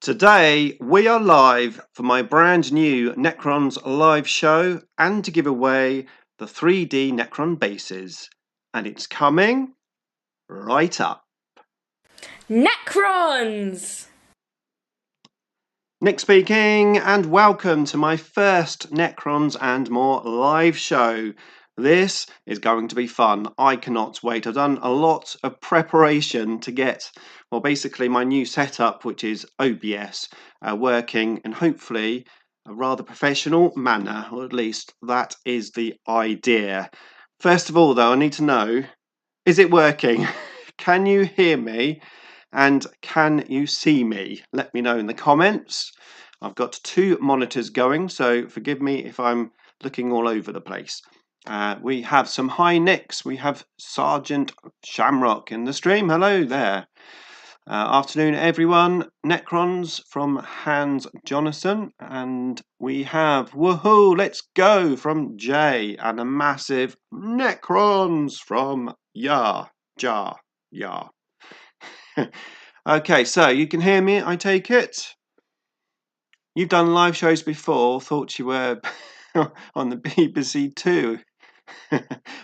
Today we are live for my brand new Necrons live show and to give away the 3D Necron bases. And it's coming right up. Necrons! Nick speaking, and welcome to my first Necrons and More live show. This is going to be fun. I cannot wait. I've done a lot of preparation to get, well, basically my new setup, which is OBS, working in hopefully a rather professional manner, or at least that is the idea. First of all, though, I need to know, is it working? Can you hear me? And can you see me? Let me know in the comments. I've got two monitors going, so forgive me if I'm looking all over the place. We have some high nicks. We have Sergeant Shamrock in the stream. Hello there. Afternoon, everyone. Necrons from Hans Jonathan. And we have Woohoo, let's go from Jay. And a massive Necrons from Jar. Okay, so you can hear me, I take it? You've done live shows before, thought you were on the BBC too.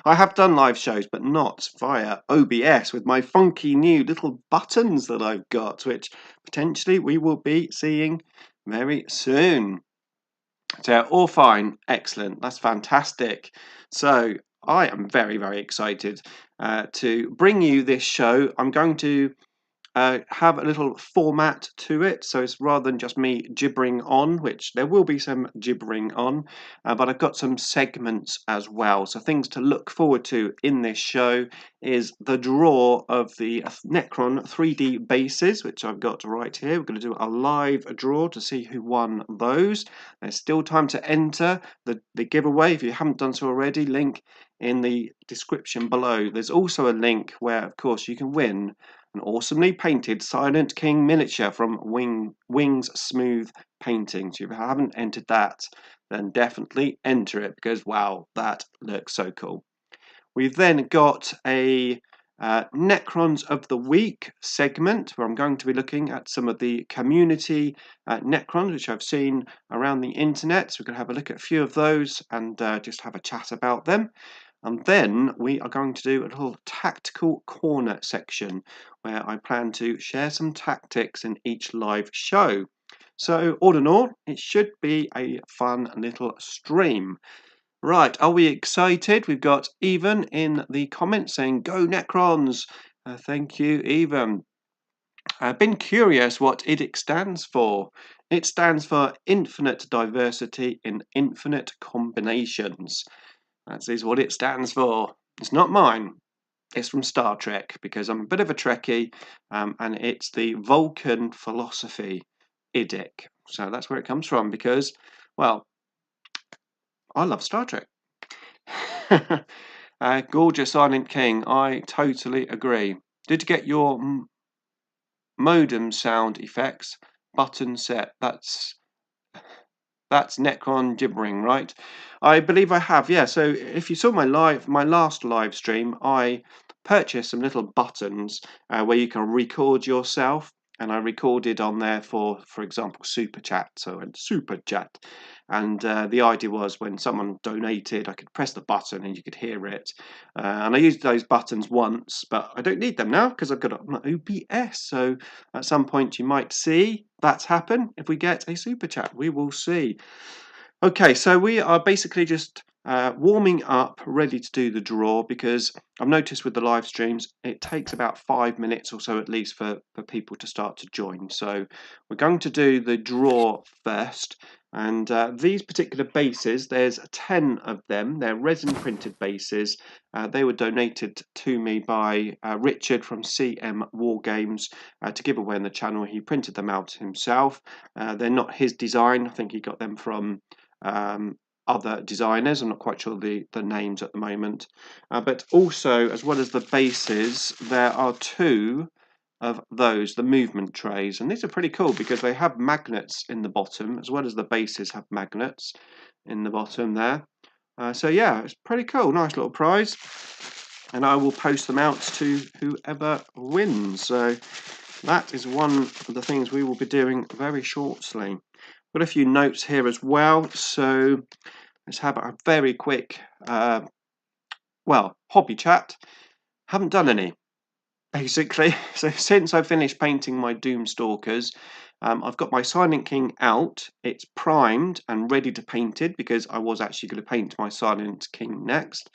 I have done live shows, but not via OBS with my funky new little buttons that I've got, which potentially we will be seeing very soon. So, all fine, excellent, that's fantastic. So, I am very, very excited to bring you this show. I'm going to have a little format to it, so it's rather than just me gibbering on, which there will be some gibbering on, but I've got some segments as well. So things to look forward to in this show is the draw of the Necron 3D bases, which I've got right here. We're going to do a live draw to see who won those. There's still time to enter the giveaway if you haven't done so already. Link in the description below. There's also a link where, of course, you can win an awesomely painted Silent King miniature from Wings Smooth Painting. So if you haven't entered that, then definitely enter it because, wow, that looks so cool. We've then got a Necrons of the Week segment where I'm going to be looking at some of the community Necrons which I've seen around the internet. So we're going to have a look at a few of those and just have a chat about them. And then we are going to do a little tactical corner section where I plan to share some tactics in each live show. So all in all, it should be a fun little stream. Right, are we excited? We've got Even in the comments saying, "Go Necrons!" Thank you, Even. I've been curious what IDIC stands for. It stands for Infinite Diversity in Infinite Combinations. That is what it stands for. It's not mine. It's from Star Trek because I'm a bit of a Trekkie, and it's the Vulcan philosophy, IDIC. So that's where it comes from because, well, I love Star Trek. Gorgeous Silent King. I totally agree. Did you get your modem sound effects button set? That's Necron gibbering, right? I believe I have, yeah. So if you saw my last live stream, I purchased some little buttons where you can record yourself, and I recorded on there for example, super chat. So I went super chat, and the idea was when someone donated, I could press the button and you could hear it. And I used those buttons once, but I don't need them now because I've got my OBS. So at some point you might see that happen if we get a super chat. We will see. Okay, so we are basically just warming up, ready to do the draw, because I've noticed with the live streams it takes about 5 minutes or so at least for people to start to join. So we're going to do the draw first, and these particular bases, there's 10 of them. They're resin printed bases. They were donated to me by Richard from CM Wargames to give away on the channel. He printed them out himself. They're not his design. I think he got them from other designers. I'm not quite sure the names at the moment, but also, as well as the bases, there are two of those, the movement trays, and these are pretty cool because they have magnets in the bottom as well as the bases have magnets in the bottom there. So yeah, it's pretty cool, nice little prize, and I will post them out to whoever wins. So that is one of the things we will be doing very shortly. Got a few notes here as well, so let's have a very quick, hobby chat. Haven't done any, basically. So since I finished painting my Doomstalkers, I've got my Silent King out. It's primed and ready to painted because I was actually going to paint my Silent King next.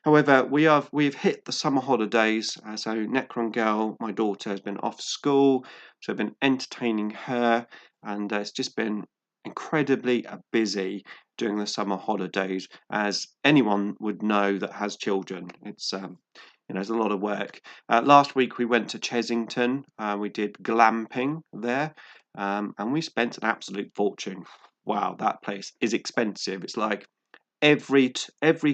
However, we've hit the summer holidays, so Necron girl, my daughter, has been off school, so I've been entertaining her, and it's just been incredibly busy during the summer holidays, as anyone would know that has children. It's there's a lot of work. Last week we went to Chesington. We did glamping there, and we spent an absolute fortune. Wow, that place is expensive. It's like every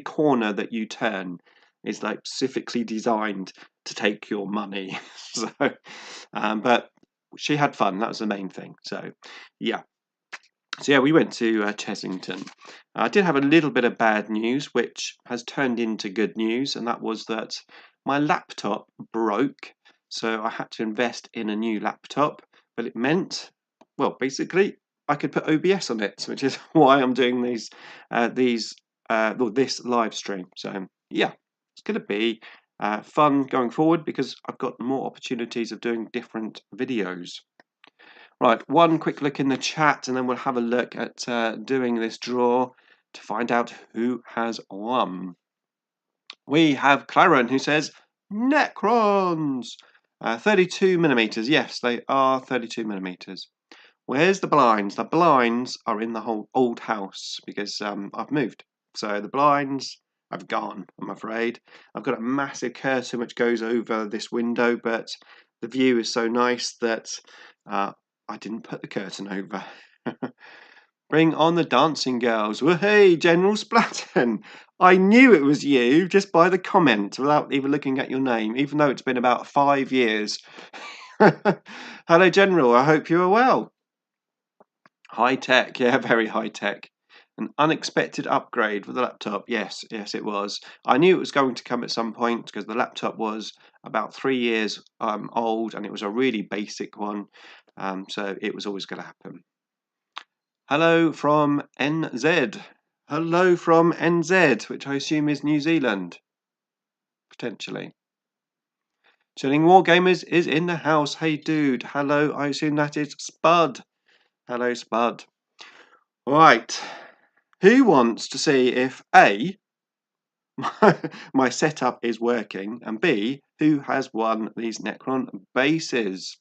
corner that you turn is like specifically designed to take your money. So, but she had fun. That was the main thing. So, yeah. So yeah, we went to Chesington. I did have a little bit of bad news, which has turned into good news, and that was that my laptop broke. So I had to invest in a new laptop, but it meant, well, basically, I could put OBS on it, which is why I'm doing this live stream. So yeah, it's going to be fun going forward because I've got more opportunities of doing different videos. Right, one quick look in the chat and then we'll have a look at doing this draw to find out who has won. We have Claren who says Necrons! 32mm, yes, they are 32mm. Where's the blinds? The blinds are in the whole old house because I've moved. So the blinds have gone, I'm afraid. I've got a massive curtain which goes over this window, but the view is so nice that I didn't put the curtain over. Bring on the dancing girls. Well, hey, General Splatton. I knew it was you just by the comment without even looking at your name, even though it's been about 5 years. Hello, General. I hope you are well. High tech. Yeah, very high tech. An unexpected upgrade for the laptop. Yes, it was. I knew it was going to come at some point because the laptop was about 3 years old and it was a really basic one. So it was always going to happen. Hello from NZ. Hello from NZ, which I assume is New Zealand. Potentially. Chilling Wargamers is in the house. Hey dude. Hello, I assume that is Spud. Hello, Spud. Right. Who wants to see if A, my setup is working, and B, who has won these Necron bases?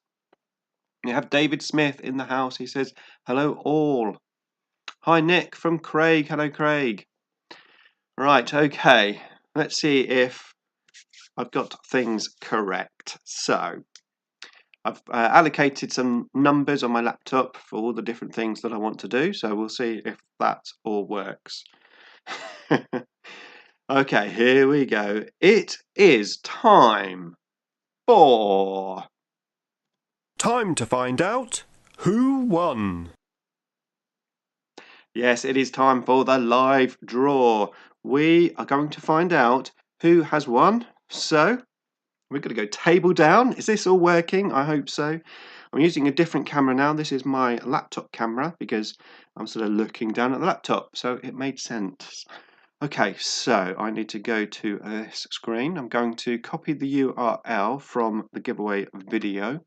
We have David Smith in the house. He says, hello all. Hi Nick from Craig. Hello Craig. Right, okay. Let's see if I've got things correct. So, I've allocated some numbers on my laptop for all the different things that I want to do. So we'll see if that all works. Okay, here we go. It is time for... Time to find out who won. Yes, it is time for the live draw. We are going to find out who has won. So, we're going to go table down. Is this all working? I hope so. I'm using a different camera now. This is my laptop camera because I'm sort of looking down at the laptop. So, it made sense. Okay, so I need to go to this screen. I'm going to copy the URL from the giveaway video.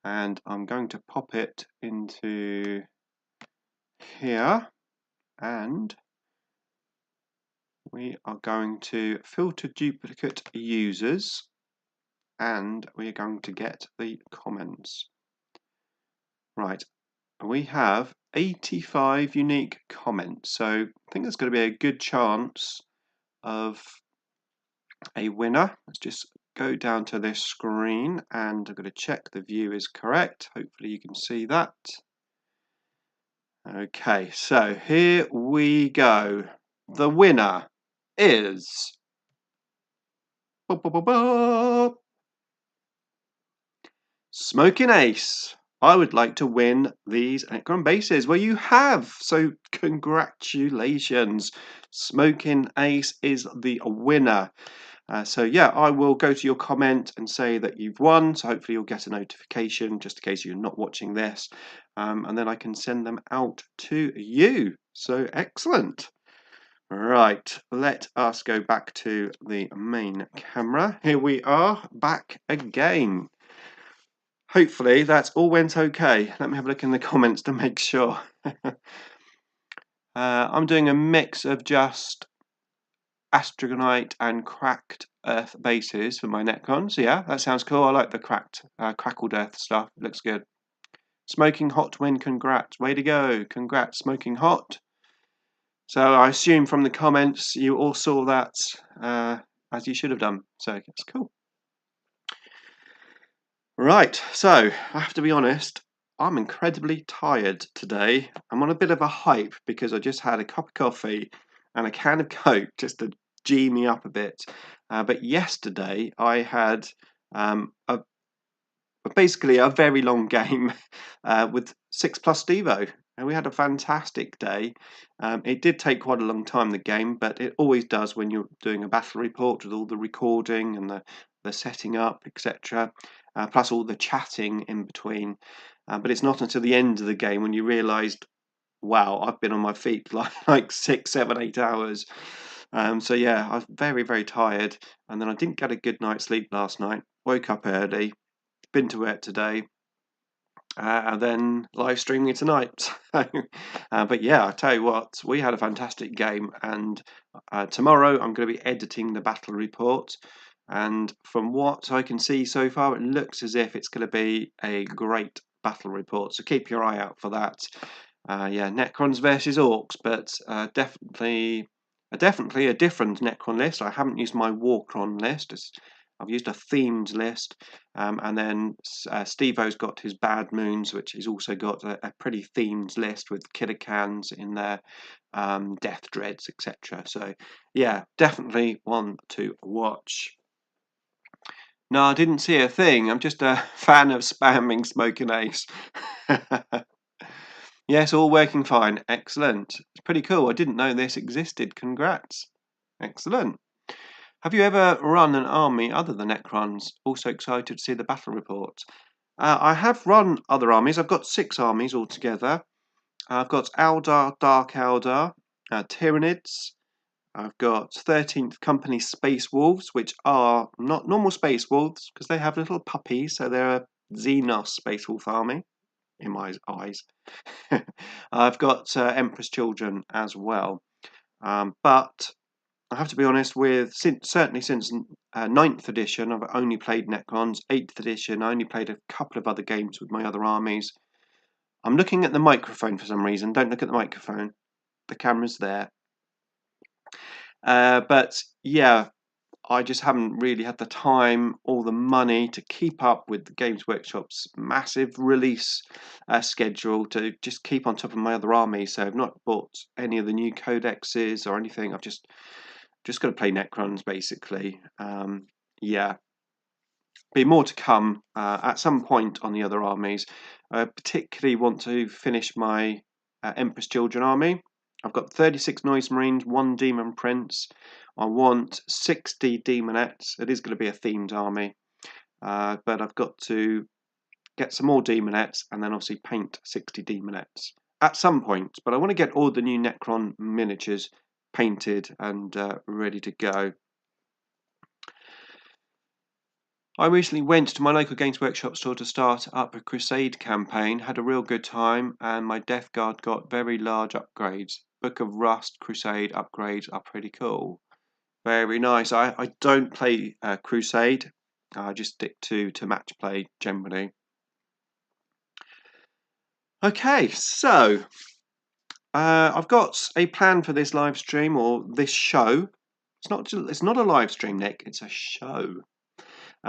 And I'm going to pop it into here. And we are going to filter duplicate users. And we are going to get the comments. Right, we have 85 unique comments. So I think there's going to be a good chance of a winner. Let's just go down to this screen and I'm going to check the view is correct. Hopefully you can see that. Okay, so here we go. The winner is Smoking Ace. I would like to win these Necron bases. Well, you have, so congratulations. Smoking Ace is the winner. So yeah, I will go to your comment and say that you've won. So hopefully you'll get a notification just in case you're not watching this, and then I can send them out to you. So excellent. Right, let us go back to the main camera. Here we are, back again. Hopefully that all went okay. Let me have a look in the comments to make sure. I'm doing a mix of just Astrogonite and cracked earth bases for my Necrons. Yeah, that sounds cool. I like the crackled earth stuff. It looks good. Smoking hot win, congrats. Way to go. Congrats, smoking hot. So I assume from the comments you all saw that as you should have done. So that's cool. Right, so I have to be honest, I'm incredibly tired today. I'm on a bit of a hype because I just had a cup of coffee and a can of Coke just to G me up a bit. But yesterday I had basically a very long game with 6+ Devo. And we had a fantastic day. It did take quite a long time, the game, but it always does when you're doing a battle report with all the recording and the setting up, etc. Plus all the chatting in between. But it's not until the end of the game when you realised, wow, I've been on my feet like 6, 7, 8 hours. So yeah, I was very, very tired. And then I didn't get a good night's sleep last night. Woke up early, been to work today, and then live streaming it tonight. But yeah, I tell you what, we had a fantastic game, and tomorrow I'm going to be editing the battle report. And from what I can see so far, it looks as if it's going to be a great battle report. So keep your eye out for that. Yeah, Necrons versus Orcs, but definitely a different Necron list. I haven't used my Warcron list. I've used a themed list, and then Steve-O's got his Bad Moons, which has also got a pretty themed list with killer cans in there, death dreads, etc. So yeah, definitely one to watch. No, I didn't see a thing. I'm just a fan of spamming Smoking Ace. Yes, all working fine. Excellent. It's pretty cool. I didn't know this existed. Congrats. Excellent. Have you ever run an army other than Necrons? Also excited to see the battle report. I have run other armies. I've got 6 armies altogether. I've got Eldar, Dark Eldar, Tyranids. I've got 13th Company Space Wolves, which are not normal Space Wolves because they have little puppies, so they're a Xenos Space Wolf army in my eyes. I've got Emperor's Children as well. But I have to be honest with, certainly since 9th edition, I've only played Necrons. 8th edition, I only played a couple of other games with my other armies. I'm looking at the microphone for some reason. Don't look at the microphone. The camera's there. But yeah, I just haven't really had the time or the money to keep up with the Games Workshop's massive release schedule to just keep on top of my other armies. So I've not bought any of the new codexes or anything. I've just got to play Necrons basically. Yeah, be more to come at some point on the other armies. I particularly want to finish my Emperor's Children army. I've got 36 Noise Marines, 1 Demon Prince. I want 60 Demonettes. It is going to be a themed army, but I've got to get some more Demonettes and then obviously paint 60 Demonettes at some point. But I want to get all the new Necron miniatures painted and ready to go. I recently went to my local Games Workshop store to start up a Crusade campaign, had a real good time, and my Death Guard got very large upgrades. Book of Rust Crusade upgrades are pretty cool. Very nice. I don't play Crusade, I just stick to match play generally. Okay, so I've got a plan for this live stream or this show. It's not a live stream, Nick, it's a show.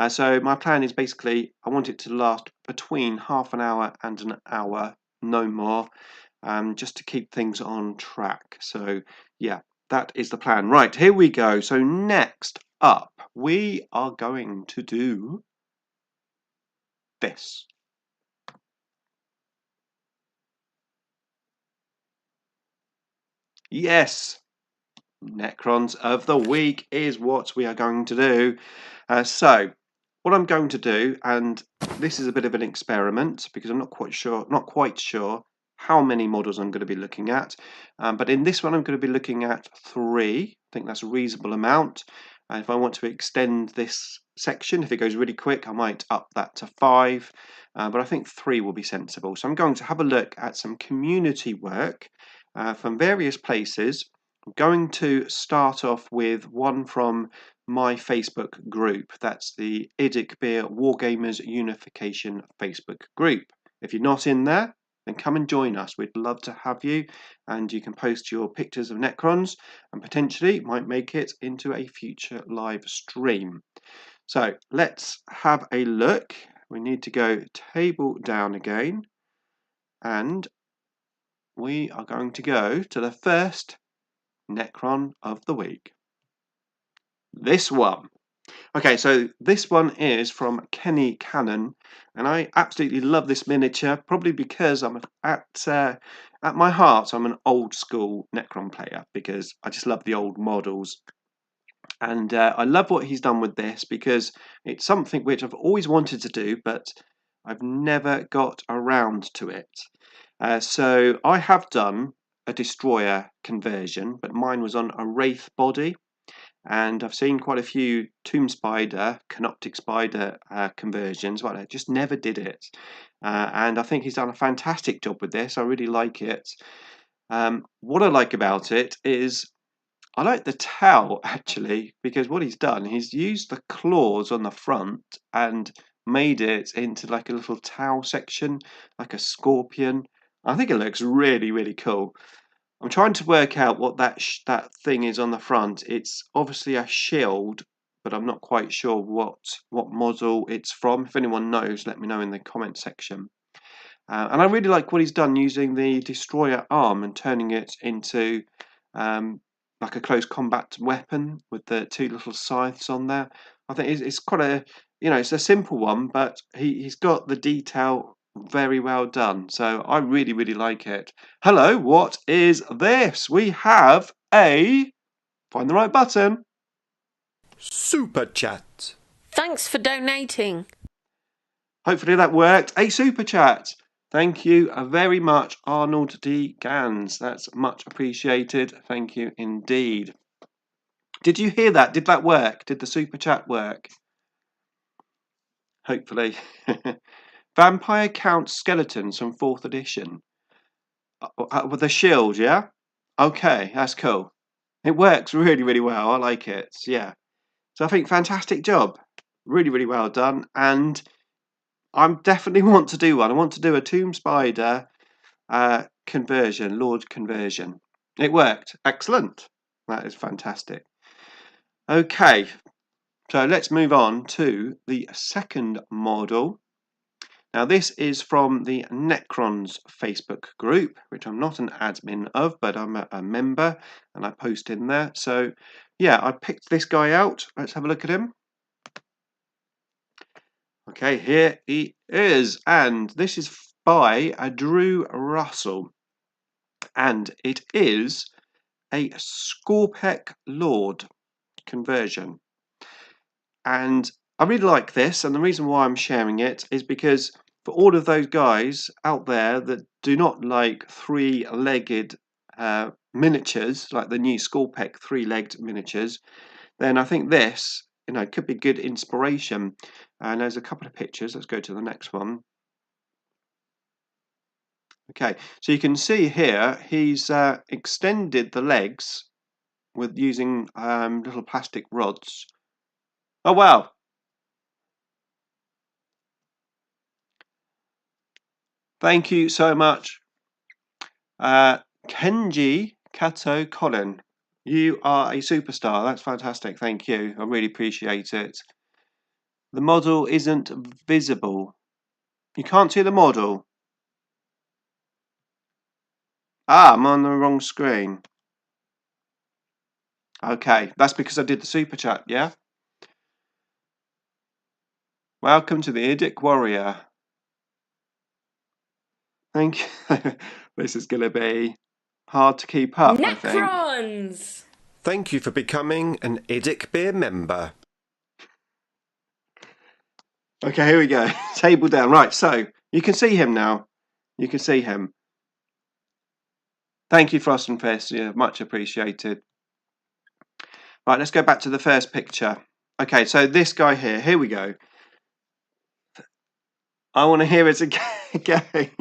So my plan is basically I want it to last between half an hour and an hour, no more, just to keep things on track. So yeah, that is the plan. Right, here we go. So next up, we are going to do this. Yes, Necrons of the week is what we are going to do. So, what I'm going to do, and this is a bit of an experiment because I'm not quite sure how many models I'm going to be looking at. But in this one, I'm going to be looking at 3. I think that's a reasonable amount. And if I want to extend this section, if it goes really quick, I might up that to 5. But I think 3 will be sensible. So I'm going to have a look at some community work from various places. I'm going to start off with one from my Facebook group. That's the IDICBeer Wargamers Unification Facebook group. If you're not in there, then come and join us. We'd love to have you, and you can post your pictures of Necrons and potentially might make it into a future live stream. So let's have a look. We need to go table down again, and we are going to go to the first Necron of the week. This one. Okay, so this one is from Kenny Cannon, and I absolutely love this miniature, probably because I'm at my heart, I'm an old school Necron player because I just love the old models. And I love what he's done with this because it's something which I've always wanted to do, but I've never got around to it. So I have done a destroyer conversion, but mine was on a wraith body, and I've seen quite a few tomb spider, canoptic spider conversions, but I just never did it. And I think he's done a fantastic job with this. I really like it. What I like about it is I like the towel actually, because what he's done, he's used the claws on the front and made it into like a little towel section, like a scorpion. I think it looks really, really cool. I'm trying to work out what that thing is on the front. It's obviously a shield, but I'm not quite sure what model it's from. If anyone knows, let me know in the comment section. And I really like what he's done using the destroyer arm and turning it into like a close combat weapon with the 2 little scythes on there. I think it's quite a, it's a simple one, but he's got the detail very well done. So I really, really like it. Hello, what is this? We have find the right button. Super chat. Thanks for donating. Hopefully that worked. A super chat. Thank you very much, Arnold D. Gans. That's much appreciated. Thank you indeed. Did you hear that? Did that work? Did the super chat work? Hopefully. Vampire Count Skeletons from 4th edition. With a shield, yeah? Okay, that's cool. It works really, really well. I like it. Yeah. So I think fantastic job. Really, really well done. And I definitely want to do one. I want to do a Tomb Spider conversion, Lord conversion. It worked. Excellent. That is fantastic. Okay, so let's move on to the second model. Now this is from the Necrons Facebook group, which I'm not an admin of, but I'm a member and I post in there. So yeah, I picked this guy out. Let's have a look at him. Okay, here he is, and this is by Drew Russell, and it is a Scorpec Lord conversion. And I really like this, and the reason why I'm sharing it is because for all of those guys out there that do not like 3-legged miniatures, like the new Scorpec 3-legged miniatures, then I think this, could be good inspiration. And there's a couple of pictures. Let's go to the next one. Okay, so you can see here he's extended the legs with using little plastic rods. Oh wow! Thank you so much, Kenji Kato Colin. You are a superstar. That's fantastic. Thank you. I really appreciate it. The model isn't visible. You can't see the model. Ah, I'm on the wrong screen. Okay, that's because I did the super chat, yeah? Welcome to the Edict Warrior. Thank you. This is going to be hard to keep up, I think. Necrons! Thank you for becoming an IDICBeer member. Okay, here we go. Table down. Right, so you can see him now. You can see him. Thank you, Frost and Fist. Yeah, much appreciated. Right, let's go back to the first picture. Okay, so this guy here we go. I want to hear it again.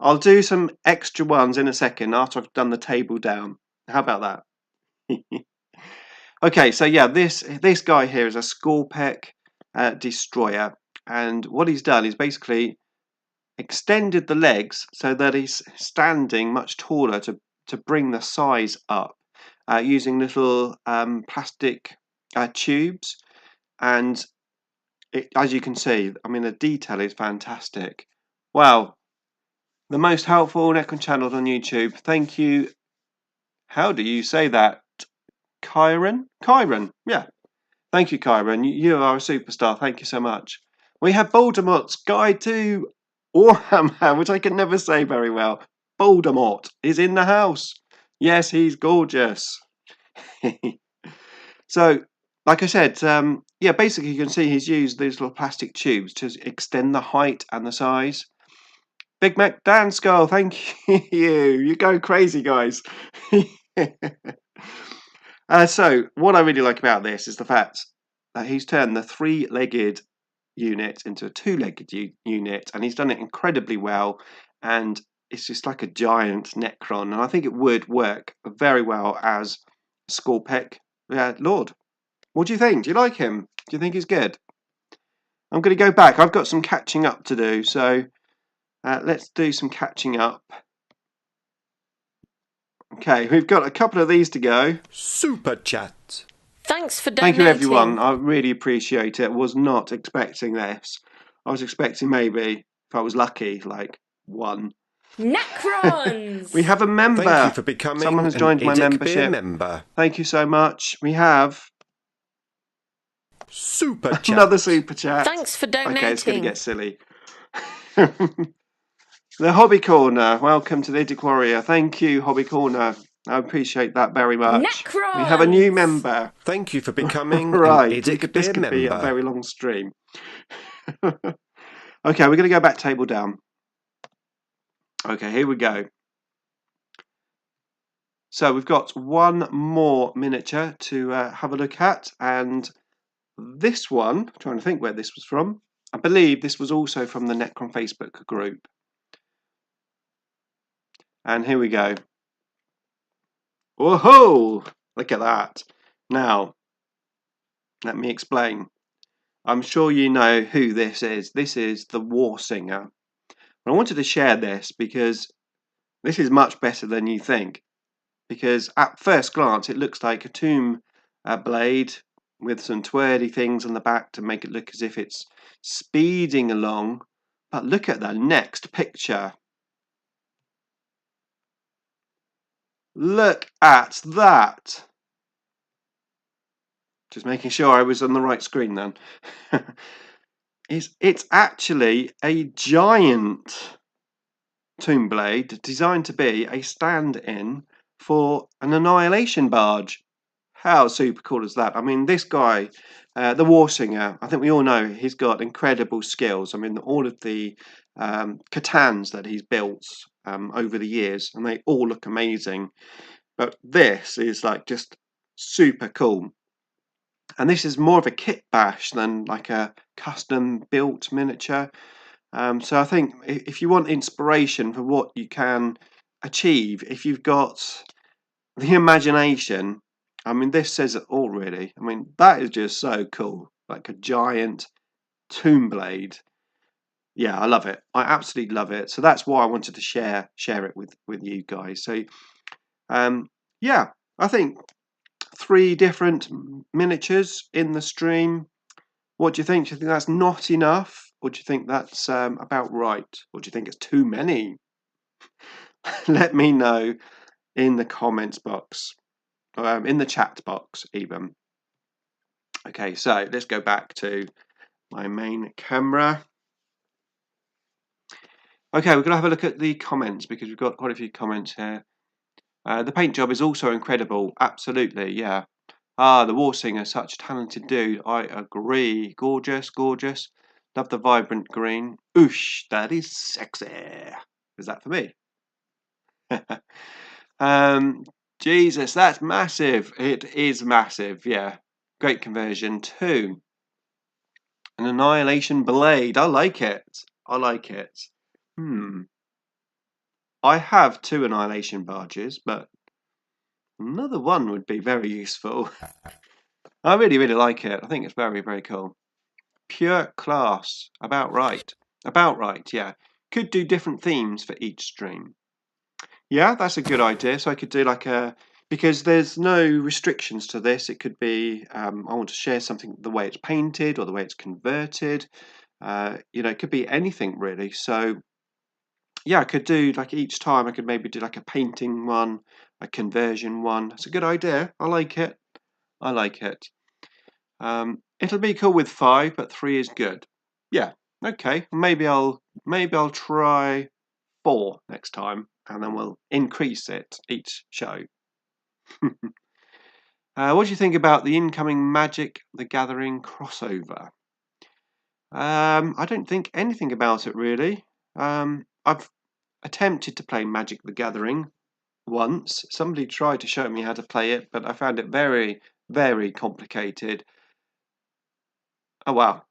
I'll do some extra ones in a second after I've done the table down. How about that? Okay, so yeah, this guy here is a Scorpec destroyer, and what he's done is basically extended the legs so that he's standing much taller to bring the size up using little plastic tubes, and as you can see, I mean the detail is fantastic. Wow, the most helpful Necron channel on YouTube. Thank you. How do you say that? Kyron? Kyron, yeah. Thank you, Kyron. You are a superstar. Thank you so much. We have Voldemort's Guide to Warhammer, which I can never say very well. Voldemort is in the house. Yes, he's gorgeous. So, like I said, yeah, basically you can see he's used these little plastic tubes to extend the height and the size. Big Mac Dan Skull, thank you. You go crazy, guys. So, what I really like about this is the fact that he's turned the three-legged unit into a two-legged unit, and he's done it incredibly well. And it's just like a giant Necron, and I think it would work very well as Scorpec Lord. What do you think? Do you like him? Do you think he's good? I'm going to go back. I've got some catching up to do, so let's do some catching up. Okay, we've got a couple of these to go. Super chat. Thanks for donating. Thank you, everyone. I really appreciate it. Was not expecting this. I was expecting maybe, if I was lucky, like one. Necrons! We have a member. Thank you for becoming Someone has an joined my IDICBeer membership. member. Thank you so much. We have Super chat. another super chat. Thanks for donating. Okay, it's going to get silly. The Hobby Corner. Welcome to the IDIC Warrior. Thank you, Hobby Corner. I appreciate that very much. Necrons! We have a new member. Thank you for becoming Right, an this IDICBeer could be a member. very long stream. Okay, we're going to go back table down. Okay, here we go. So we've got one more miniature to have a look at, and this one, I'm trying to think where this was from. I believe this was also from the Necron Facebook group. And here we go. Whoa! Look at that. Now, let me explain. I'm sure you know who this is. This is the War Singer. I wanted to share this because this is much better than you think. Because at first glance, it looks like a tomb blade with some twirly things on the back to make it look as if it's speeding along. But look at the next picture. Look at that. Just making sure I was on the right screen then. It's actually a giant tomb blade designed to be a stand-in for an annihilation barge. How super cool is that? I mean, this guy, the War Singer, I think we all know he's got incredible skills. I mean, all of the Catans that he's built over the years, and they all look amazing. But this is like just super cool. And this is more of a kit bash than like a custom built miniature. So I think if you want inspiration for what you can achieve, if you've got the imagination, I mean, this says it all really. I mean, that is just so cool. Like a giant tomb blade. Yeah, I love it. I absolutely love it. So that's why I wanted to share it with you guys. So yeah, I think 3 different miniatures in the stream. What do you think? Do you think that's not enough? Or do you think that's about right? Or do you think it's too many? Let me know in the comments box. In the chat box even. Okay, so let's go back to my main camera. Okay, we're going to have a look at the comments because we've got quite a few comments here. The paint job is also incredible. Absolutely, yeah. The War Singer, such a talented dude. I agree. Gorgeous, gorgeous. Love the vibrant green. Oosh, that is sexy. Is that for me? Jesus, that's massive. It is massive, yeah. Great conversion too. An Annihilation Blade. I like it. I like it. I have 2 Annihilation Barges, but another one would be very useful. I really, really like it. I think it's very, very cool. Pure class. About right. About right, yeah. Could do different themes for each stream. Yeah, that's a good idea. So I could do like because there's no restrictions to this. It could be I want to share something the way it's painted or the way it's converted. It could be anything really. So yeah, I could do like each time I could maybe do like a painting one, a conversion one. It's a good idea. I like it. I like it. It'll be cool with 5, but 3 is good. Yeah. Okay. Maybe I'll try 4 next time, and then we'll increase it each show. What do you think about the incoming Magic the Gathering crossover? I don't think anything about it really. I've attempted to play Magic the Gathering once. Somebody tried to show me how to play it, but I found it very, very complicated. Oh wow.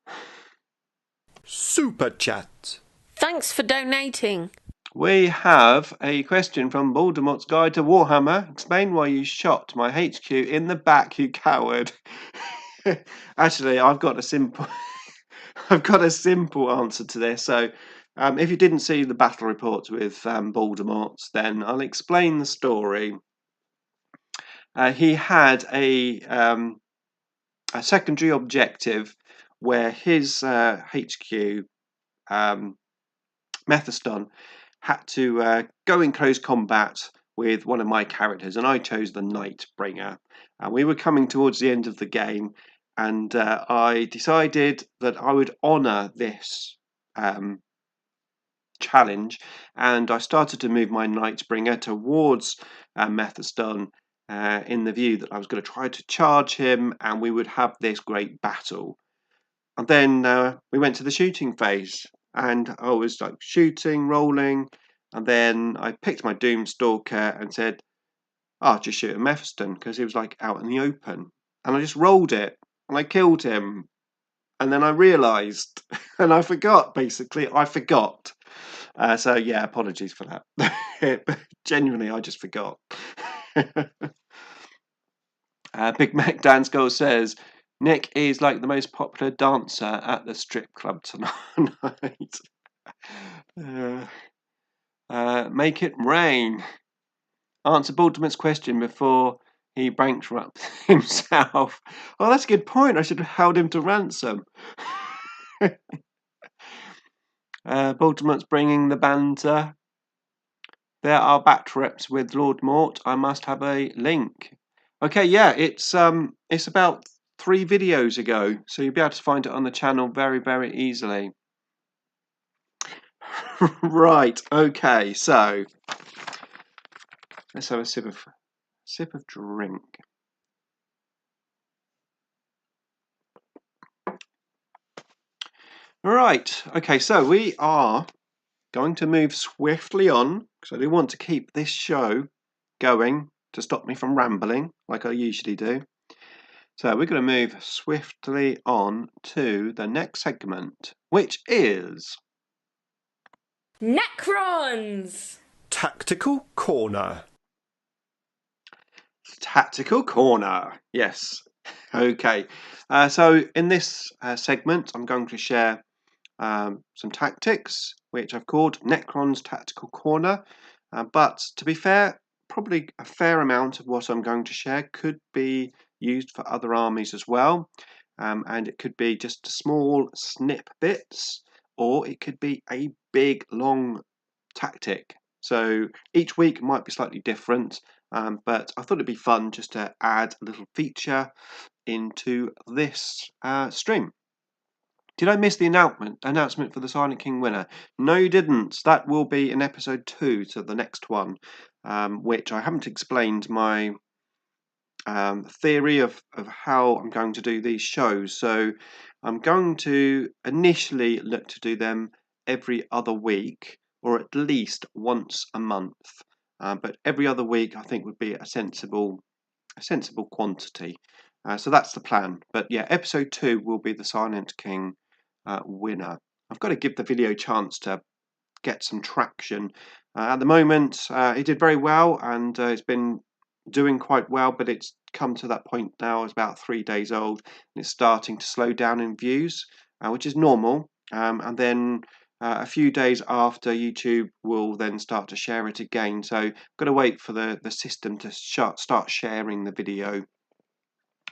Super Chat. Thanks for donating. We have a question from Voldemort's Guide to Warhammer. Explain why you shot my HQ in the back, you coward. Actually, I've got a simple answer to this. So, if you didn't see the battle reports with Voldemort, then I'll explain the story. He had a secondary objective where his HQ, Mephiston, had to go in close combat with one of my characters, and I chose the Nightbringer. And we were coming towards the end of the game, and I decided that I would honour this challenge, and I started to move my Nightbringer towards Mephiston in the view that I was going to try to charge him, and we would have this great battle. And then we went to the shooting phase, and I was like shooting, rolling, and then I picked my Doomstalker and said, "I'll just shoot at Mephiston," because he was like out in the open, and I just rolled it and I killed him, and then I realised, and I forgot. Basically, I forgot. So yeah, apologies for that. Genuinely, I just forgot. Big Mac Dan Skull says, Nick is like the most popular dancer at the strip club tonight. Make it rain. Answer Baltimate's question before he bankrupts himself. Oh, that's a good point. I should have held him to ransom. Baltimate's bringing the banter. There are bat reps with Lord Mort. I must have a link. Okay, yeah, it's about 3 videos ago, so you'll be able to find it on the channel very, very easily. Right, okay, so let's have a sip of drink. Right, okay, so we are going to move swiftly on, because I do want to keep this show going to stop me from rambling like I usually do. So we're going to move swiftly on to the next segment, which is Necrons! Tactical Corner. Tactical Corner. Yes. Okay. So in this segment, I'm going to share some tactics, which I've called Necron's Tactical Corner. But to be fair, probably a fair amount of what I'm going to share could be used for other armies as well. And it could be just small snip bits, or it could be a big, long tactic. So each week might be slightly different, but I thought it'd be fun just to add a little feature into this stream. Did I miss the announcement for the Silent King winner? No, you didn't. That will be in episode 2, so the next one, which I haven't explained my theory of how I'm going to do these shows. So I'm going to initially look to do them every other week, or at least once a month. But every other week I think would be a sensible quantity. So that's the plan. But yeah, episode 2 will be the Silent King winner. I've got to give the video a chance to get some traction. At the moment, it did very well, and it's been doing quite well, but it's come to that point now. It's about 3 days old, and it's starting to slow down in views, which is normal. And then a few days after, YouTube will then start to share it again. So I've got to wait for the system to start sharing the video.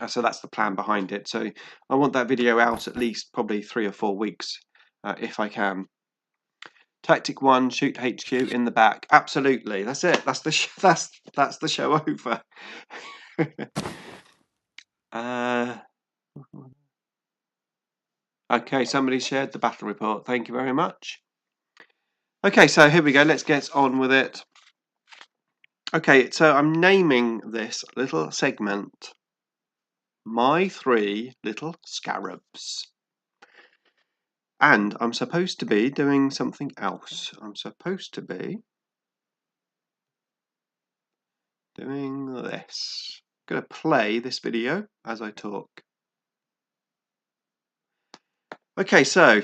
So that's the plan behind it. So I want that video out at least probably 3 or 4 weeks, if I can. Tactic 1, shoot HQ in the back. Absolutely, that's it. That's the that's the show over. Okay, somebody shared the battle report. Thank you very much. Okay, so here we go. Let's get on with it. Okay, so I'm naming this little segment My 3 Little Scarabs. And I'm supposed to be doing something else. I'm supposed to be doing this. I'm going to play this video as I talk. Okay, so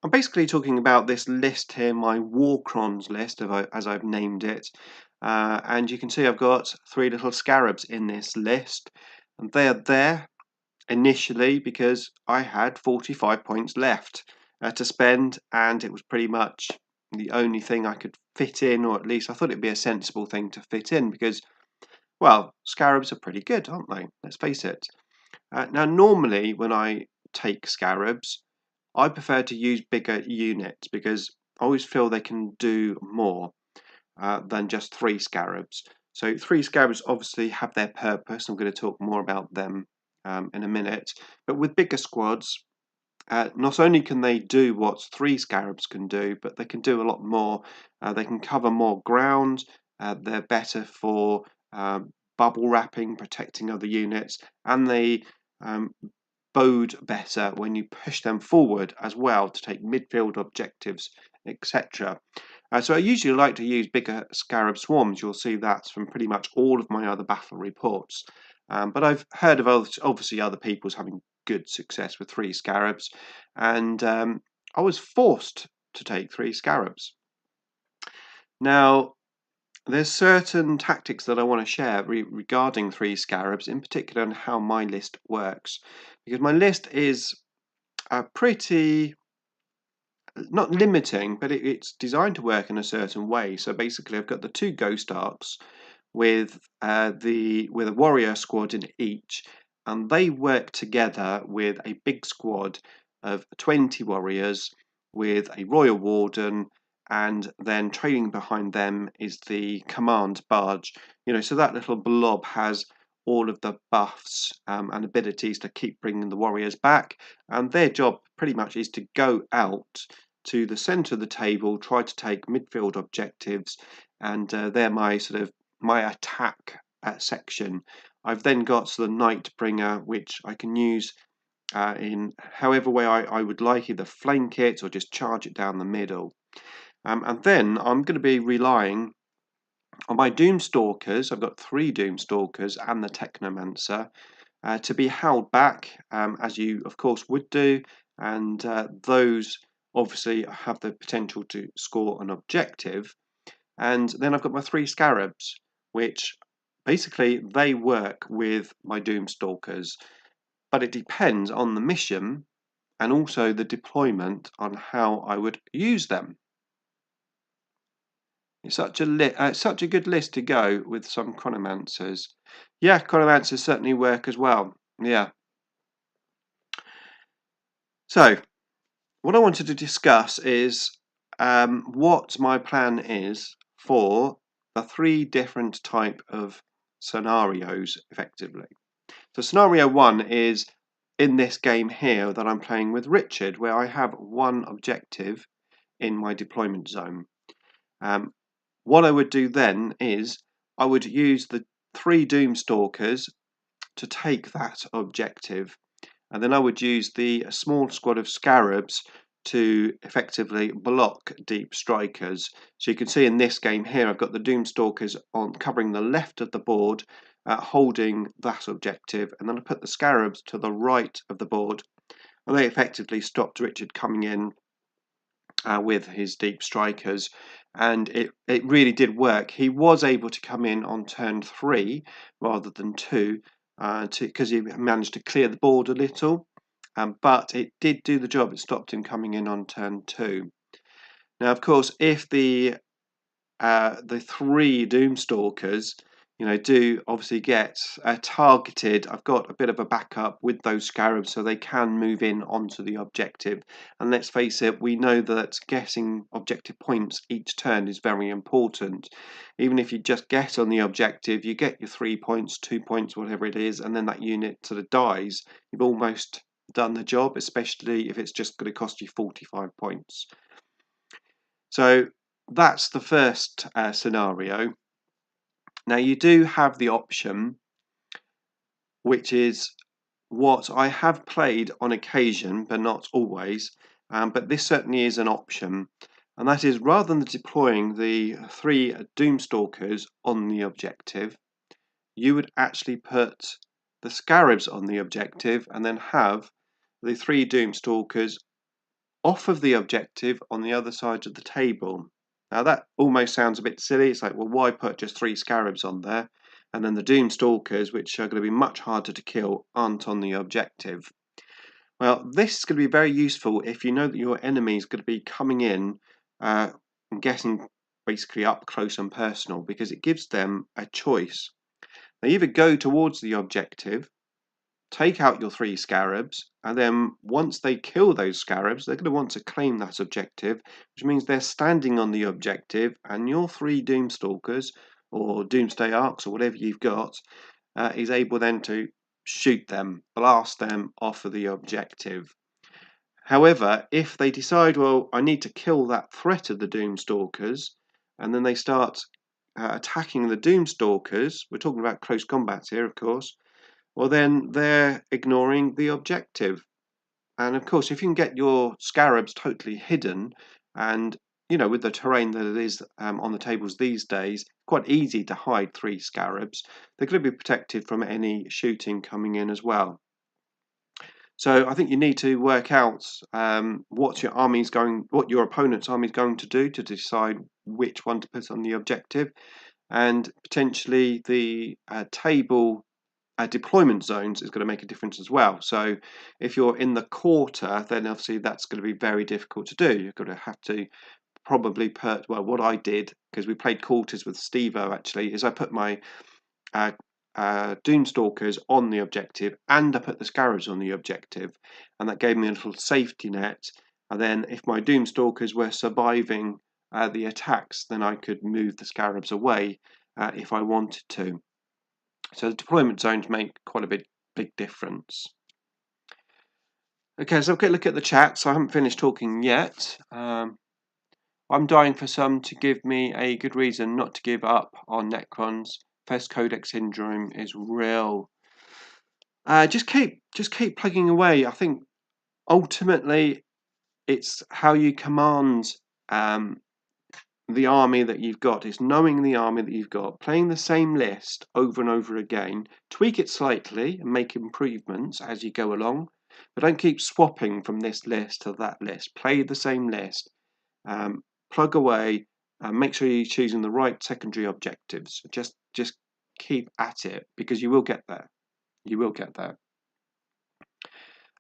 I'm basically talking about this list here, my Warcrons list, as I've named it. And you can see I've got 3 little scarabs in this list. And they're there initially because I had 45 points left to spend, and it was pretty much the only thing I could fit in, or at least I thought it'd be a sensible thing to fit in because, well, scarabs are pretty good, aren't they? Let's face it. Now, normally when I take scarabs, I prefer to use bigger units because I always feel they can do more than just 3 scarabs. So 3 scarabs obviously have their purpose. I'm going to talk more about them in a minute. But with bigger squads, not only can they do what 3 scarabs can do, but they can do a lot more. They can cover more ground. They're better for bubble wrapping, protecting other units, and they bode better when you push them forward as well to take midfield objectives, etc. So I usually like to use bigger scarab swarms. You'll see that's from pretty much all of my other battle reports. But I've heard of obviously other people's having good success with 3 scarabs, and I was forced to take 3 scarabs. Now, there's certain tactics that I want to share regarding 3 scarabs, in particular on how my list works, because my list is pretty not limiting, but it's designed to work in a certain way. So basically, I've got the 2 ghost arcs with a warrior squad in each, and they work together with a big squad of 20 warriors with a royal warden, and then trailing behind them is the command barge. So that little blob has all of the buffs and abilities to keep bringing the warriors back, and their job pretty much is to go out to the centre of the table, try to take midfield objectives, and they're my attack section. I've then got the Nightbringer, which I can use in however way I would like, either flank it or just charge it down the middle. And then I'm going to be relying on my Doomstalkers. I've got 3 Doomstalkers and the Technomancer to be held back, as you of course would do, and those obviously have the potential to score an objective. And then I've got my 3 Scarabs, which basically they work with my Doomstalkers, but it depends on the mission and also the deployment on how I would use them. It's such a good list to go with some Chronomancers. Yeah, Chronomancers certainly work as well. Yeah. So, what I wanted to discuss is what my plan is for the 3 different type of scenarios, effectively. So, scenario 1 is in this game here that I'm playing with Richard, where I have one objective in my deployment zone. What I would do then is I would use the 3 Doomstalkers to take that objective, and then I would use the small squad of Scarabs to effectively block deep strikers. So you can see in this game here I've got the Doomstalkers on covering the left of the board, holding that objective, and then I put the Scarabs to the right of the board, and they effectively stopped Richard coming in with his deep strikers, and it really did work. He was able to come in on turn 3 rather than 2 because he managed to clear the board a little, but it did do the job. It stopped him coming in on turn 2. Now, of course, if the 3 Doomstalkers, do obviously get targeted, I've got a bit of a backup with those Scarabs so they can move in onto the objective. And let's face it, we know that getting objective points each turn is very important. Even if you just get on the objective, you get your 3 points, 2 points, whatever it is, and then that unit sort of dies. You've almost done the job, especially if it's just going to cost you 45 points. So that's the first scenario. Now you do have the option, which is what I have played on occasion, but not always, but this certainly is an option, and that is rather than deploying the 3 Doomstalkers on the objective, you would actually put the Scarabs on the objective and then have the 3 Doomstalkers off of the objective on the other side of the table. Now that almost sounds a bit silly. It's like, well, why put just 3 Scarabs on there? And then the Doomstalkers, which are going to be much harder to kill, aren't on the objective. Well, this is going to be very useful if you know that your enemy is going to be coming in and getting basically up close and personal, because it gives them a choice. They either go towards the objective, take out your 3 Scarabs, and then once they kill those Scarabs, they're going to want to claim that objective, which means they're standing on the objective, and your 3 Doomstalkers or Doomsday Arcs or whatever you've got is able then to shoot them, blast them off of the objective. However, if they decide, well, I need to kill that threat of the Doomstalkers, and then they start attacking the Doomstalkers, we're talking about close combat here, of course, well, then they're ignoring the objective. And of course, if you can get your Scarabs totally hidden, and with the terrain that it is on the tables these days, quite easy to hide 3 Scarabs. They're going to be protected from any shooting coming in as well. So I think you need to work out what your opponent's army is going to do to decide which one to put on the objective, and potentially the table deployment zones is going to make a difference as well. So if you're in the quarter, then obviously that's going to be very difficult to do. You're going to have to probably put, well, what I did, because we played quarters with Steve-O actually, is I put my Doomstalkers on the objective and I put the Scarabs on the objective, and that gave me a little safety net. And then if my Doomstalkers were surviving the attacks, then I could move the Scarabs away if I wanted to. So the deployment zones make quite a big difference. Okay, so okay, look at the chat. So I haven't finished talking yet. I'm dying for some to give me a good reason not to give up on Necrons. First Codex syndrome is real. Just keep plugging away. I think ultimately it's how you command the army that you've got. It's knowing the army that you've got, playing the same list over and over again, tweak it slightly and make improvements as you go along, but don't keep swapping from this list to that list. Play the same list, plug away, make sure you're choosing the right secondary objectives. Just keep at it, because you will get there. You will get there.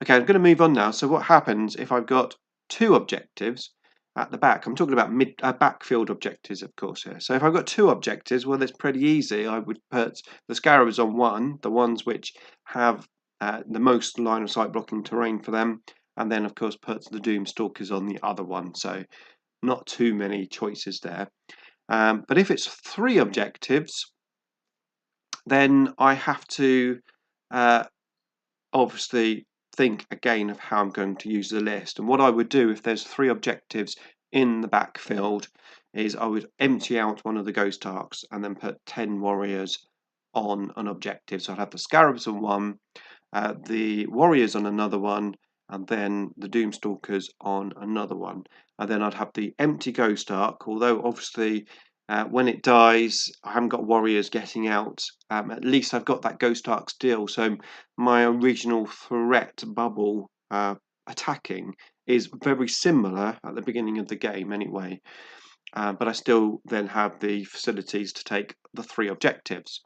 Okay, I'm going to move on now. So what happens if I've got 2 objectives at the back? I'm talking about backfield objectives, of course, here. So if I've got 2 objectives, well, it's pretty easy. I would put the Scarabs on one, the ones which have the most line of sight blocking terrain for them, and then, of course, put the Doomstalkers on the other one. So not too many choices there. But if it's 3 objectives, then I have to obviously think again of how I'm going to use the list. And what I would do if there's 3 objectives in the backfield is I would empty out one of the Ghost Arcs and then put 10 warriors on an objective. So I'd have the Scarabs on one, the warriors on another one, and then the Doomstalkers on another one. And then I'd have the empty Ghost Arc, although obviously when it dies, I haven't got warriors getting out. At least I've got that Ghost Arc still. So my original threat bubble attacking is very similar at the beginning of the game anyway. But I still then have the facilities to take the 3 objectives.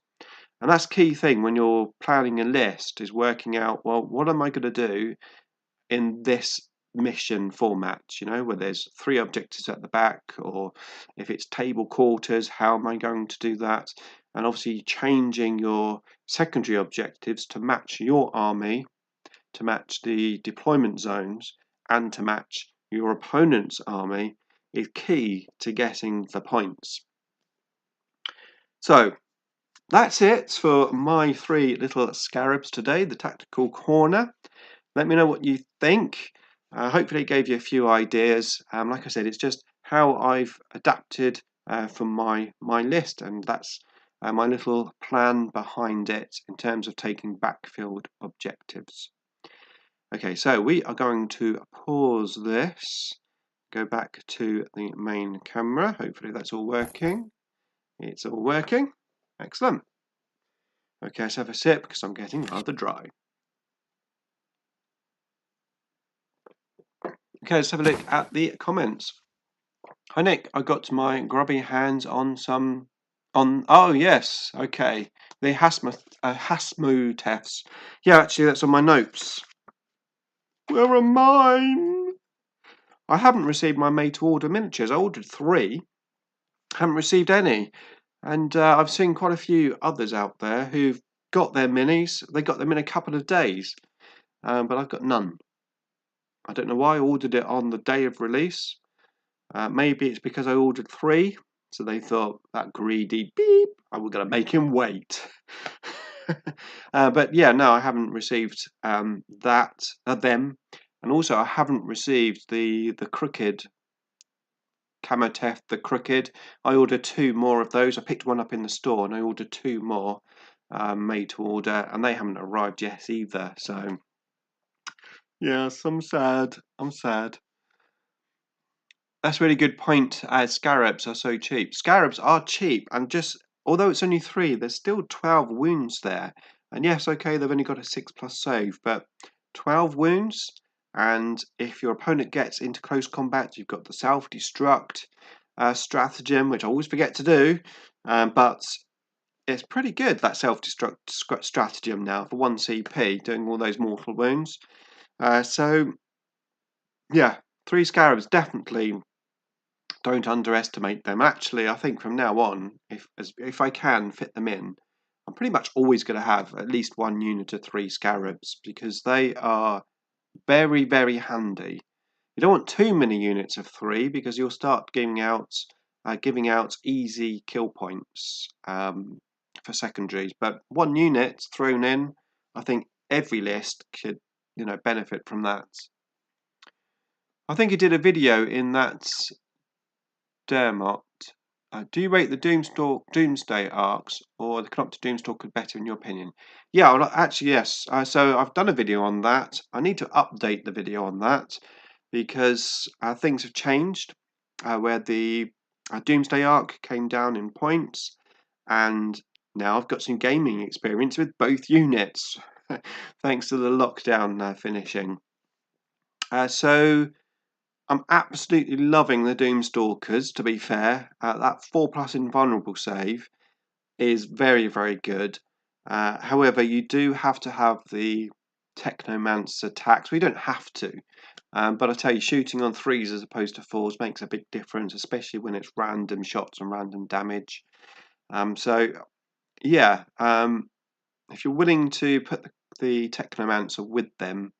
And that's key thing when you're planning a list, is working out, well, what am I going to do in this mission format, where there's 3 objectives at the back, or if it's table quarters, how am I going to do that? And obviously changing your secondary objectives to match your army, to match the deployment zones, and to match your opponent's army is key to getting the points. So that's it for my 3 little scarabs today, the tactical corner. Let me know what you think. Hopefully it gave you a few ideas. Like I said, it's just how I've adapted from my list, and that's my little plan behind it in terms of taking backfield objectives. Okay, so we are going to pause this, go back to the main camera. Hopefully that's all working. It's all working. Excellent. Okay, let's have a sip because I'm getting rather dry. Okay, let's have a look at the comments. Hi Nick, I got my grubby hands on some, oh yes, okay, the Hasmutefs. Yeah, actually that's on my notes. Where are mine? I haven't received my made to order miniatures. I ordered 3, haven't received any. And I've seen quite a few others out there who've got their minis. They got them in a couple of days, but I've got none. I don't know why I ordered it on the day of release. Maybe it's because I ordered 3, so they thought, that greedy beep, I was going to make him wait. But yeah, no, I haven't received them, and also I haven't received the crooked Camotef, the crooked. I ordered 2 more of those. I picked one up in the store, and I ordered 2 more made to order, and they haven't arrived yet either. So yes, I'm sad. That's a really good point. Scarabs are so cheap. Scarabs are cheap, and just although it's only 3, there's still 12 wounds there. And yes, okay, they've only got a 6+ save, but 12 wounds. And if your opponent gets into close combat, you've got the self-destruct stratagem, which I always forget to do, but it's pretty good, that self-destruct stratagem now for 1 CP, doing all those mortal wounds. So yeah, 3 scarabs, definitely don't underestimate them. Actually, I think from now on, if I can fit them in, I'm pretty much always going to have at least 1 unit of 3 scarabs, because they are very, very handy. You don't want too many units of 3, because you'll start giving out easy kill points for secondaries. But 1 unit thrown in, I think every list could, benefit from that. I think he did a video in that Dermot. Do you rate the Doomsday arcs or the Canopter Doomstalker better in your opinion? Yeah, well, actually, yes. So I've done a video on that. I need to update the video on that because things have changed, where the Doomsday arc came down in points, and now I've got some gaming experience with both units, thanks to the lockdown finishing. So I'm absolutely loving the Doomstalkers, to be fair. That 4+ invulnerable save is very, very good. However, you do have to have the Technomancer attacks. We don't have to. But I tell you, shooting on 3s as opposed to 4s makes a big difference, especially when it's random shots and random damage. So, yeah, if you're willing to put the Technomancer with them,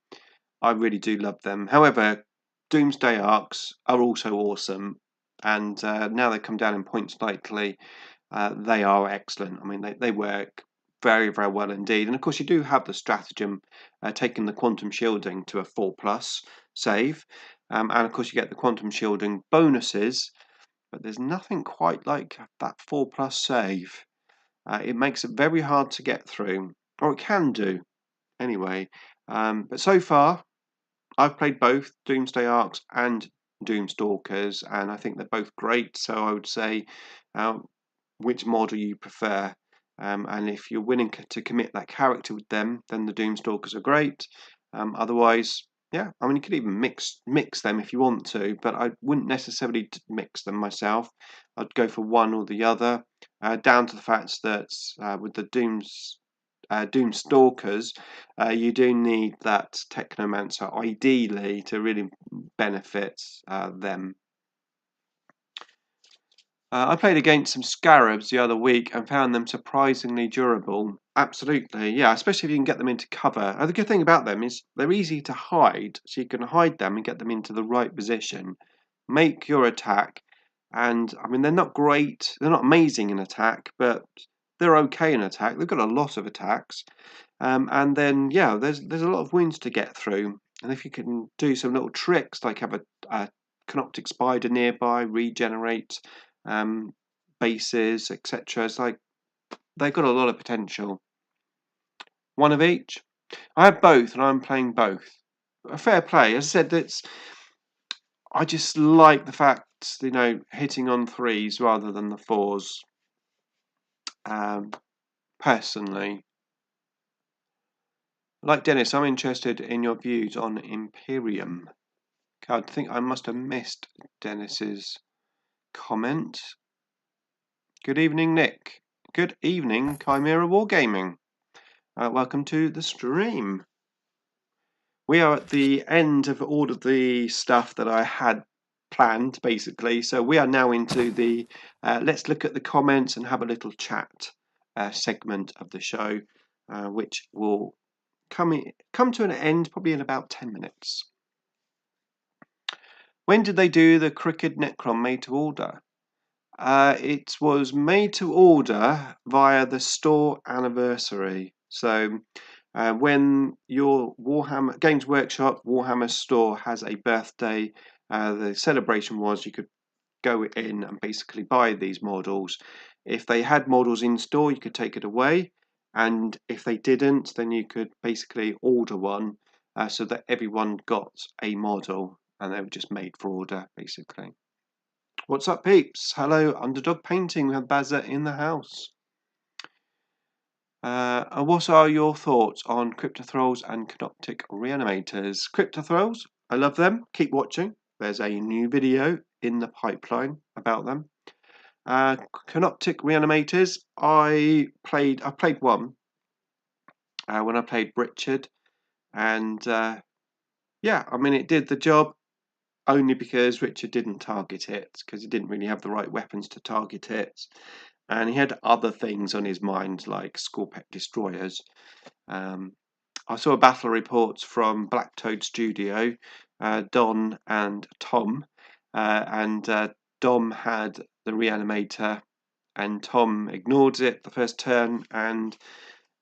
I really do love them. However, Doomsday arcs are also awesome, and now they come down in points slightly. They are excellent. I mean, they work very, very well indeed. And of course, you do have the stratagem taking the quantum shielding to a 4+ save. And of course, you get the quantum shielding bonuses, but there's nothing quite like that 4+ save. It makes it very hard to get through, or it can do anyway. But so far, I've played both Doomsday Arcs and Doomstalkers, and I think they're both great. So I would say, which model you prefer. And if you're willing to commit that character with them, then the Doomstalkers are great. Otherwise, yeah, I mean, you could even mix them if you want to, but I wouldn't necessarily mix them myself. I'd go for one or the other, down to the fact that with the Doomstalkers, you do need that Technomancer ideally to really benefit them. I played against some Scarabs the other week and found them surprisingly durable. Absolutely, yeah, especially if you can get them into cover. The good thing about them is they're easy to hide, so you can hide them and get them into the right position. Make your attack, and I mean, they're not great, they're not amazing in attack, but they're okay in attack. They've got a lot of attacks. And then, yeah, there's a lot of wounds to get through. And if you can do some little tricks, like have a Canoptic Spider nearby, regenerate bases, etc. It's like they've got a lot of potential. One of each. I have both, and I'm playing both. A fair play. As I said, I just like the fact, hitting on 3s rather than the 4s. Personally. Like Dennis, I'm interested in your views on Imperium. I think I must have missed Dennis's comment. Good evening, Nick. Good evening, Chimera Wargaming. Welcome to the stream. We are at the end of all of the stuff that I had planned, basically. So we are now into the let's look at the comments and have a little chat segment of the show, which will come to an end probably in about 10 minutes. When did they do the Crooked Necron made to order? It was made to order via the store anniversary. So when your Warhammer Games Workshop Warhammer store has a birthday, the celebration was you could go in and basically buy these models. If they had models in store, you could take it away. And if they didn't, then you could basically order one so that everyone got a model and they were just made for order, basically. What's up, peeps? Hello, Underdog Painting. We have Bazza in the house. What are your thoughts on Cryptothralls and Canoptic Reanimators? Cryptothralls, I love them. Keep watching. There's a new video in the pipeline about them. Canoptic Reanimators, I played one when I played Richard, and yeah, I mean, it did the job only because Richard didn't target it, because he didn't really have the right weapons to target it, and he had other things on his mind like Scorpec destroyers. I saw battle reports from Black Toad Studio, Don and Tom, and Dom had the Reanimator and Tom ignored it the first turn, and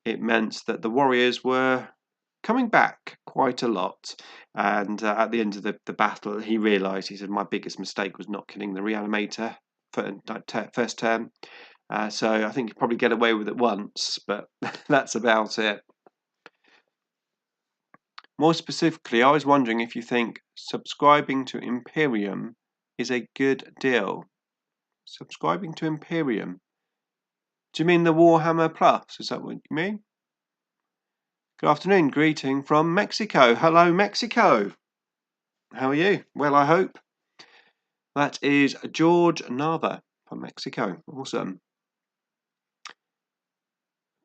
it meant that the Warriors were coming back quite a lot. And at the end of the battle, he realised, he said, my biggest mistake was not killing the Reanimator for first turn. So I think you probably get away with it once, but that's about it. More specifically, I was wondering if you think subscribing to Imperium is a good deal. Subscribing to Imperium? Do you mean the Warhammer Plus? Is that what you mean? Good afternoon, greeting from Mexico. Hello, Mexico. How are you? Well, I hope. That is George Nava from Mexico. Awesome.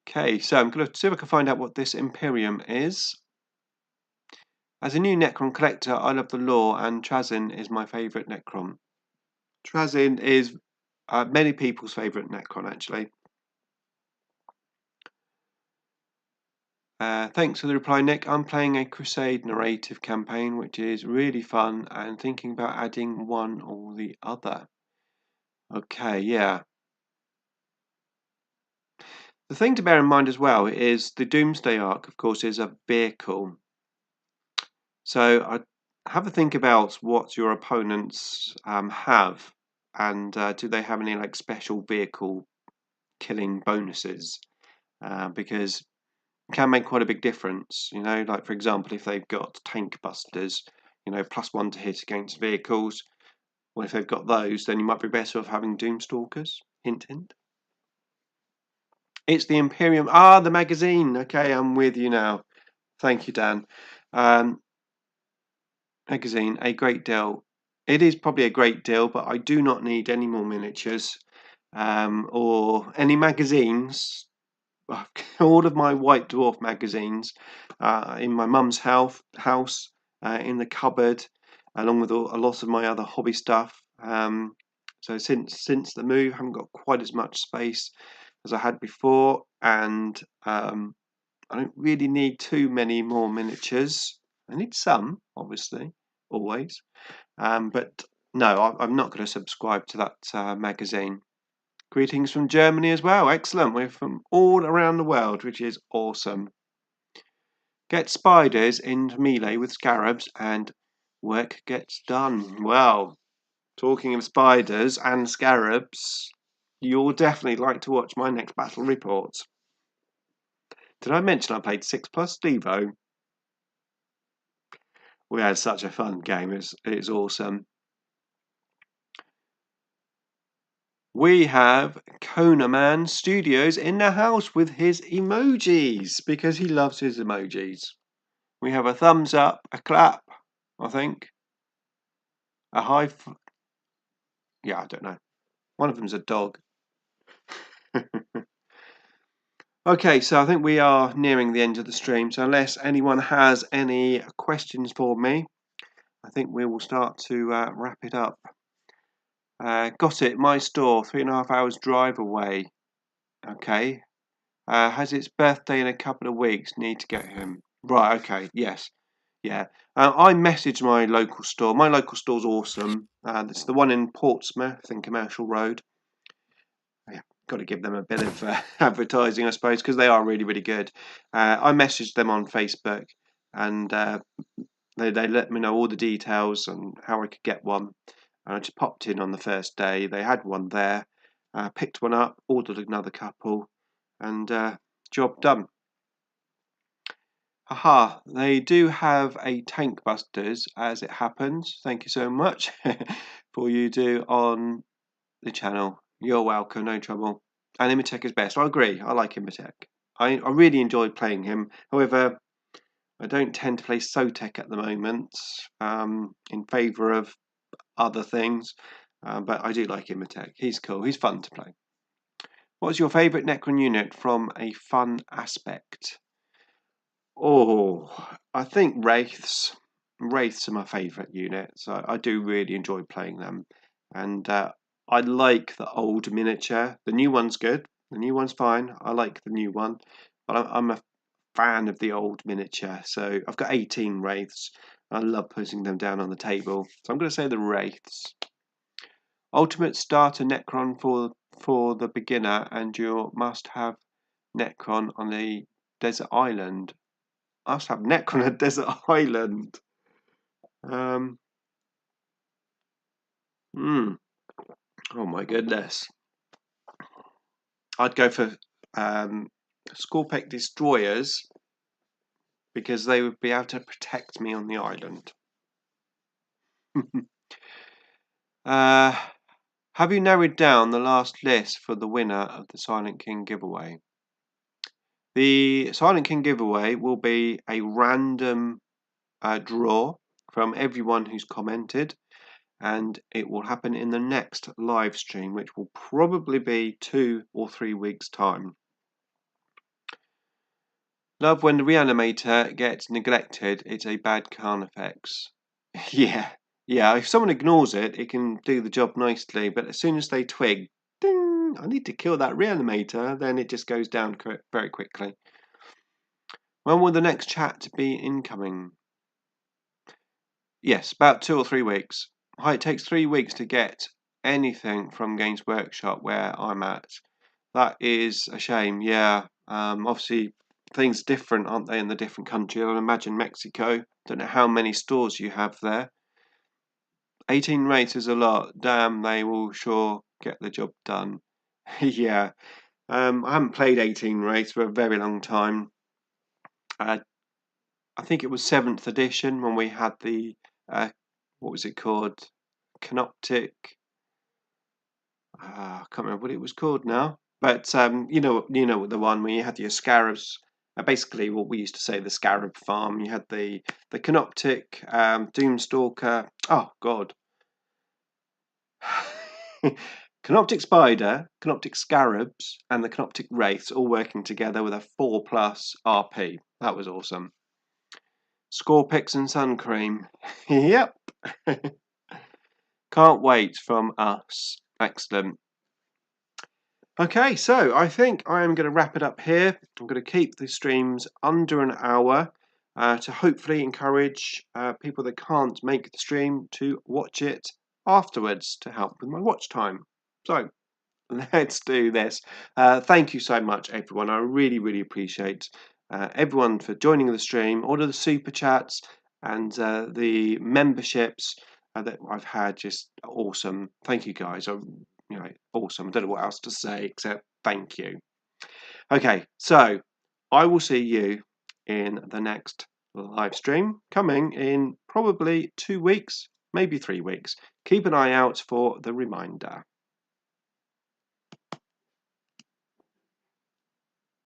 Okay, so I'm going to see if I can find out what this Imperium is. As a new Necron collector, I love the lore, and Trazyn is my favourite Necron. Trazyn is many people's favourite Necron, actually. Thanks for the reply, Nick. I'm playing a Crusade narrative campaign, which is really fun, and thinking about adding one or the other. Okay, yeah. The thing to bear in mind as well is the Doomsday Ark, of course, is a vehicle. So I have a think about what your opponents have, and do they have any like special vehicle killing bonuses? Because it can make quite a big difference. You know, like for example, if they've got tank busters, you know, +1 to hit against vehicles. Well, if they've got those, then you might be better off having Doomstalkers. Hint, hint. It's the Imperium. Ah, the magazine. Okay, I'm with you now. Thank you, Dan. Magazine, a great deal. It is probably a great deal, but I do not need any more miniatures or any magazines. All of my White Dwarf magazines in my mum's house in the cupboard, along with a lot of my other hobby stuff. So since the move, I haven't got quite as much space as I had before, and I don't really need too many more miniatures. I need some, obviously, always, but no, I'm not going to subscribe to that magazine. Greetings from Germany as well. Excellent. We're from all around the world, which is awesome. Get spiders into melee with scarabs and work gets done. Well, talking of spiders and scarabs, you'll definitely like to watch my next battle report. Did I mention I played 6+ Devo? We had such a fun game. It's awesome. We have Konaman Studios in the house with his emojis because he loves his emojis. We have a thumbs up, a clap, I think, a high. Yeah, I don't know. One of them's a dog. Okay, so I think we are nearing the end of the stream. So unless anyone has any questions for me, I think we will start to wrap it up. Got it. My store, 3.5 hours drive away. Okay. Has its birthday in a couple of weeks. Need to get him. Right. Okay. Yes. Yeah. I messaged my local store. My local store's awesome. It's the one in Portsmouth in Commercial Road. Yeah, got to give them a bit of advertising, I suppose, because they are really, really good. I messaged them on Facebook, and they let me know all the details and how I could get one. And I just popped in on the first day. They had one there. Picked one up, ordered another couple, and job done. Haha, they do have a Tank Busters as it happens. Thank you so much for you do on the channel. You're welcome, no trouble. And Imitek is best. I agree, I like Imitek. I really enjoyed playing him. However, I don't tend to play Sotek at the moment in favour of other things. But I do like Imitek. He's cool, he's fun to play. What's your favourite Necron unit from a fun aspect? Oh, I think Wraiths. Wraiths are my favourite unit, so I do really enjoy playing them. And I like the old miniature. The new one's good. The new one's fine. I like the new one. But I'm a fan of the old miniature. So I've got 18 Wraiths. I love putting them down on the table. So I'm going to say the Wraiths. Ultimate starter Necron for the beginner, and you must have Necron on the desert island. I must have Necron on a desert island. Oh my goodness. I'd go for Scorpec destroyers because they would be able to protect me on the island. Have you narrowed down the last list for the winner of the Silent King giveaway? The Silent King giveaway will be a random draw from everyone who's commented, and it will happen in the next live stream, which will probably be 2 or 3 weeks' time. Love when the reanimator gets neglected. It's a bad Carnifex. Yeah. If someone ignores it, it can do the job nicely. But as soon as they twig, ding, I need to kill that reanimator, then it just goes down very quickly. When will the next chat be incoming? Yes, about 2 or 3 weeks. It takes 3 weeks to get anything from Games Workshop where I'm at. That is a shame. Yeah. Obviously, things are different, aren't they, in the different countries? I imagine Mexico. Don't know how many stores you have there. 18 rates is a lot. Damn, they will sure get the job done. Yeah. I haven't played 18 rates for a very long time. I think it was 7th edition when we had the what was it called? Canoptic. I can't remember what it was called now. But you know the one where you had your scarabs. Basically, what we used to say the scarab farm. You had the Canoptic, Doomstalker. Oh God. Canoptic Spider, Canoptic Scarabs, and the Canoptic Wraiths all working together with a 4+ RP. That was awesome. Scorpix and Sun Cream. Yep. Can't wait from us. Excellent. Okay, so I think I am going to wrap it up here. I'm going to keep the streams under an hour to hopefully encourage people that can't make the stream to watch it afterwards to help with my watch time. So let's do this. Thank you so much, everyone. I really, really appreciate everyone for joining the stream, all of the super chats and the memberships that I've had. Just awesome. Thank you, guys. Awesome. I don't know what else to say except thank you. Okay, so I will see you in the next live stream coming in probably 2 weeks, maybe 3 weeks. Keep an eye out for the reminder.